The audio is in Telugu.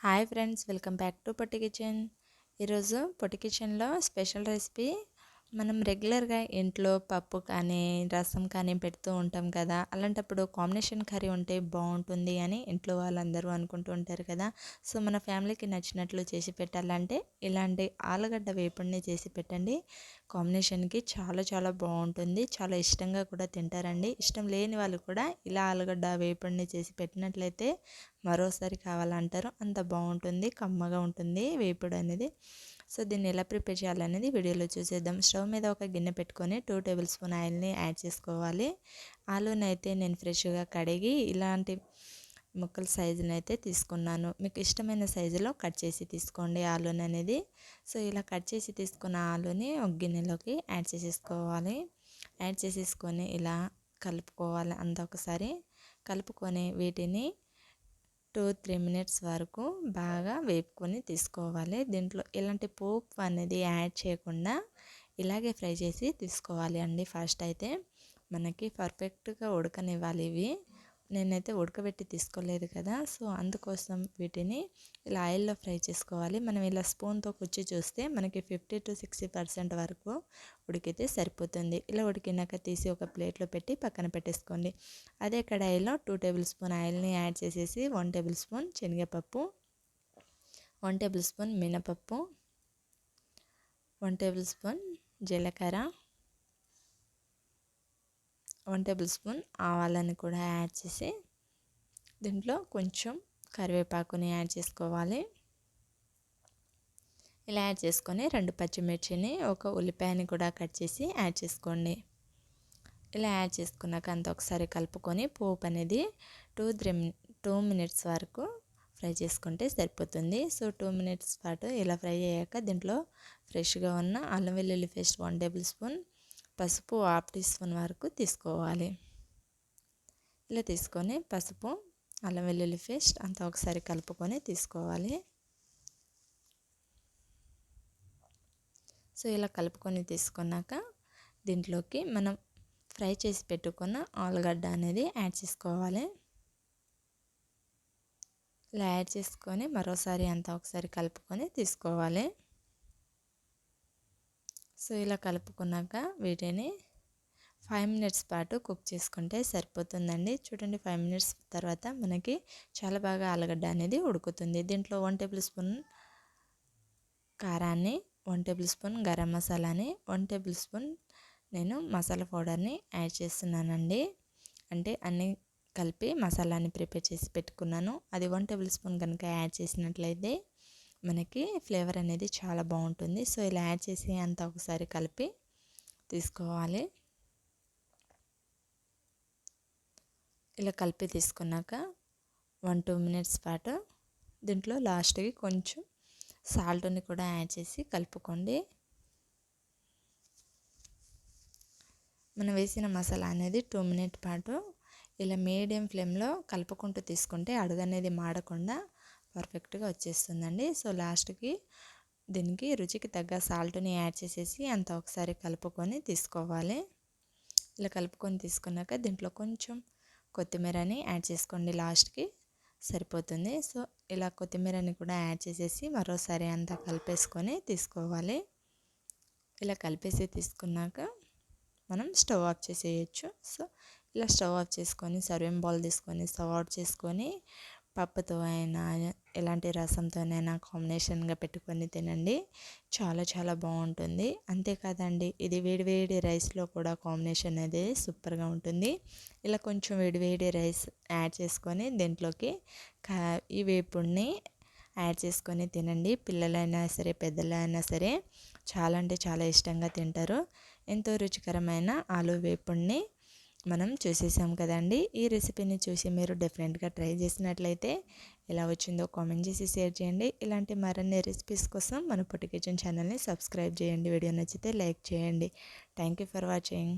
Hi friends, welcome back to Potti kitchen. ఈరోజు పొట్టి కిచెన్లో స్పెషల్ రెసిపీ. మనం రెగ్యులర్గా ఇంట్లో పప్పు కానీ రసం కానీ పెడుతూ ఉంటాం కదా. అలాంటప్పుడు కాంబినేషన్ కర్రీ ఉంటే బాగుంటుంది అని ఇంట్లో వాళ్ళందరూ అనుకుంటూ ఉంటారు కదా. సో మన ఫ్యామిలీకి నచ్చినట్లు చేసి పెట్టాలంటే ఇలాంటి ఆలుగడ్డ వేపుడిని చేసి పెట్టండి. కాంబినేషన్కి చాలా చాలా బాగుంటుంది. చాలా ఇష్టంగా కూడా తింటారండి. ఇష్టం లేని వాళ్ళు కూడా ఇలా ఆలుగడ్డ వేపుడిని చేసి పెట్టినట్లయితే మరోసారి కావాలంటారు. అంత బాగుంటుంది, కమ్మగా ఉంటుంది వేపుడు అనేది. సో దీన్ని ఎలా ప్రిపేర్ చేయాలనేది వీడియోలో చూసేద్దాం. స్టవ్ మీద ఒక గిన్నె పెట్టుకొని 2 టేబుల్ స్పూన్ ఆయిల్ని యాడ్ చేసుకోవాలి. ఆలూని అయితే నేను ఫ్రెష్గా కడిగి ఇలాంటి ముక్కల సైజుని అయితే తీసుకున్నాను. మీకు ఇష్టమైన సైజులో కట్ చేసి తీసుకోండి ఆలూని అనేది. సో ఇలా కట్ చేసి తీసుకున్న ఆలూని ఒక గిన్నెలోకి యాడ్ చేసేసుకోవాలి. యాడ్ చేసేసుకొని ఇలా కలుపుకోవాలి. అంతా ఒకసారి కలుపుకొని వీటిని 2-3 మినిట్స్ వరకు బాగా వేపుకొని తీసుకోవాలి. దీంట్లో ఎలాంటి పోపు అనేది యాడ్ చేయకుండా ఇలాగే ఫ్రై చేసి తీసుకోవాలి అండి. ఫస్ట్ అయితే మనకి పర్ఫెక్ట్గా ఉడకనివ్వాలి ఇవి. నేనైతే ఉడకబెట్టి తీసుకోలేదు కదా, సో అందుకోసం వీటిని ఇలా ఆయిల్లో ఫ్రై చేసుకోవాలి. మనం ఇలా స్పూన్తో కుచ్చి చూస్తే మనకి 50-60% వరకు ఉడికితే సరిపోతుంది. ఇలా ఉడికినాక తీసి ఒక ప్లేట్లో పెట్టి పక్కన పెట్టేసుకోండి. అదే కడాయిలో 2 టేబుల్ స్పూన్ ఆయిల్ని యాడ్ చేసేసి 1 టేబుల్ స్పూన్ శనగపప్పు, 1 టేబుల్ స్పూన్ మినపప్పు, 1 టేబుల్ స్పూన్ జీలకర్ర, 1 టేబుల్ స్పూన్ ఆవాలని కూడా యాడ్ చేసి దీంట్లో కొంచెం కరివేపాకుని యాడ్ చేసుకోవాలి. ఇలా యాడ్ చేసుకొని 2 పచ్చిమిర్చిని, ఒక ఉల్లిపాయని కూడా కట్ చేసి యాడ్ చేసుకోండి. ఇలా యాడ్ చేసుకున్నాక అంత ఒకసారి కలుపుకొని పోపు అనేది 2 మినిట్స్ వరకు ఫ్రై చేసుకుంటే సరిపోతుంది. సో 2 మినిట్స్ పాటు ఇలా ఫ్రై అయ్యాక దీంట్లో ఫ్రెష్గా ఉన్న అల్లం వెల్లుల్లి పేస్ట్ 1 టేబుల్ స్పూన్, పసుపు 1/2 టీ స్పూన్ వరకు తీసుకోవాలి. ఇలా తీసుకొని పసుపు, అల్లం వెల్లుల్లి పేస్ట్ అంతా ఒకసారి కలుపుకొని తీసుకోవాలి. సో ఇలా కలుపుకొని తీసుకున్నాక దీంట్లోకి మనం ఫ్రై చేసి పెట్టుకున్న ఆలుగడ్డ అనేది యాడ్ చేసుకోవాలి. ఇలా యాడ్ చేసుకొని మరోసారి అంతా ఒకసారి కలుపుకొని తీసుకోవాలి. సో ఇలా కలుపుకున్నాక వీటిని 5 మినిట్స్ పాటు కుక్ చేసుకుంటే సరిపోతుందండి. చూడండి, 5 మినిట్స్ తర్వాత మనకి చాలా బాగా ఆలుగడ్డ అనేది ఉడుకుతుంది. దీంట్లో 1 టేబుల్ స్పూన్ కారాన్ని, 1 టేబుల్ స్పూన్ గరం మసాలాని, 1 టేబుల్ స్పూన్ నేను మసాలా పౌడర్ని యాడ్ చేస్తున్నానండి. అంటే అన్నీ కలిపి మసాలాని ప్రిపేర్ చేసి పెట్టుకున్నాను. అది 1 టేబుల్ స్పూన్ కనుక యాడ్ చేసినట్లయితే మనకి ఫ్లేవర్ అనేది చాలా బాగుంటుంది. సో ఇలా యాడ్ చేసి అంతా ఒకసారి కలిపి తీసుకోవాలి. ఇలా కలిపి తీసుకున్నాక 1-2 మినిట్స్ పాటు దీంట్లో లాస్ట్కి కొంచెం సాల్ట్ని కూడా యాడ్ చేసి కలుపుకోండి. మనం వేసిన మసాలా అనేది 2 మినిట్ పాటు ఇలా మీడియం ఫ్లేమ్లో కలుపుకుంటూ తీసుకుంటే అడుగు అనేది మాడకుండా పర్ఫెక్ట్గా వచ్చేస్తుందండి. సో లాస్ట్కి దీనికి రుచికి తగ్గ సాల్ట్ని యాడ్ చేసేసి అంతా ఒకసారి కలుపుకొని తీసుకోవాలి. ఇలా కలుపుకొని తీసుకున్నాక దీంట్లో కొంచెం కొత్తిమీరని యాడ్ చేసుకోండి. లాస్ట్కి సరిపోతుంది. సో ఇలా కొత్తిమీరని కూడా యాడ్ చేసేసి మరోసారి అంతా కలిపేసుకొని తీసుకోవాలి. ఇలా కలిపేసి తీసుకున్నాక మనం స్టవ్ ఆఫ్ చేసేయచ్చు. సో ఇలా స్టవ్ ఆఫ్ చేసుకొని సర్వింగ్ బౌల్ తీసుకొని స్టవ్ ఆఫ్ చేసుకొని పప్పుతో అయినా ఎలాంటి రసంతోనైనా కాంబినేషన్గా పెట్టుకొని తినండి. చాలా చాలా బాగుంటుంది. అంతేకాదండి, ఇది వేడివేడి రైస్లో కూడా కాంబినేషన్ అనేది సూపర్గా ఉంటుంది. ఇలా కొంచెం వేడివేడి రైస్ యాడ్ చేసుకొని దీంట్లోకి ఈ వేపుడిని యాడ్ చేసుకొని తినండి. పిల్లలైనా సరే పెద్దలైనా సరే చాలా అంటే చాలా ఇష్టంగా తింటారు. ఎంతో రుచికరమైన ఆలు వేపుడిని మనం చూసేసాం కదండి. ఈ రెసిపీని చూసి మీరు డెఫినెట్గా ట్రై చేసినట్లయితే ఎలా వచ్చిందో కామెంట్ చేసి షేర్ చేయండి. ఇలాంటి మరిన్ని రెసిపీస్ కోసం మన పొట్టి కిచెన్ ఛానల్ని సబ్స్క్రైబ్ చేయండి. వీడియో నచ్చితే లైక్ చేయండి. Thank you for watching.